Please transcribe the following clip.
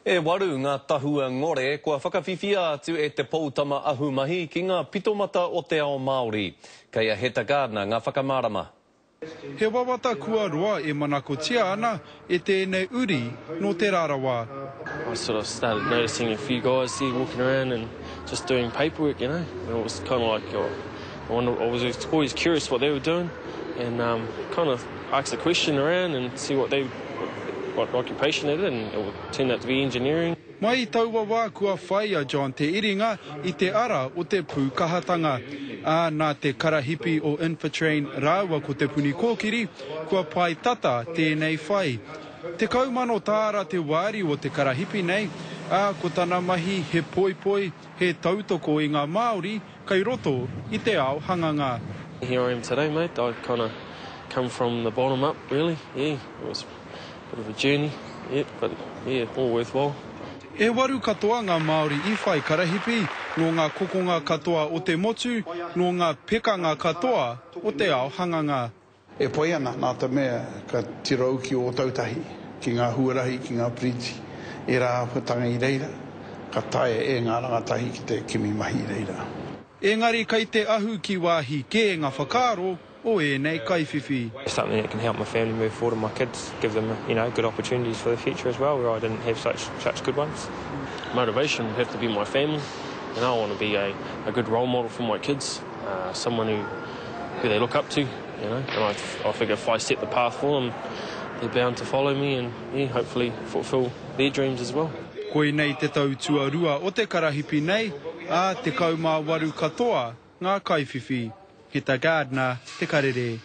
E waru ngā tahua ngore, kua whakawhiwhia atu e te poutama ahumahi ki ngā pitomata o te ao Māori. Kei a Heta Gardner ngā whakamārama. He wawata kua roa e manakotia ana e tēnei uri no te rarawa. I sort of started noticing a few guys here walking around and just doing paperwork, you know. And it was kind of like, I was always curious what they were doing and kind of asked a question around and see what occupation they did, and it turned out to be engineering. Mai taua wā kua whai a John te iringa I te ara o te pūkahatanga. Nā te karahipi o Infotrain rāua ko te puni kōkiri, kua pai tata tēnei whai. Te kaumano tāra te wāri o te karahipi nei, ko tana mahi he poipoi, he tautoko I ngā Māori, kai roto I te ao hanganga. Here I am today, mate. I kind of come from the bottom up, really. Yeah, it was a bit of a journey, yeah, but yeah, all worthwhile. E waru katoa ngā Māori I whai karahipi, no ngā kokonga katoa o te motu, no ngā pekanga katoa o te ao hanganga. E poi ana nā te mea ka tirau ki o tautahi, ki ngā huarahi, ki ngā priti, e rā putanga I reira, ka tae e ngā rangatahi ki te kimi mahi I reira. Engari kai te ahu ki wāhi ke ngā whakaro o e nei kaiwhiwhi. Something that can help my family move forward and my kids, give them, good opportunities for the future as well, where I didn't have such good ones. Motivation would have to be my family. I want to be a good role model for my kids, someone who they look up to, And I figure if I set the path for them, they're bound to follow me and hopefully fulfill their dreams as well. Koe nei te tau tuarua o te karahipi nei, te kaumā waru katoa ngā kaiwhiwhi. Heta Gardner, te karere.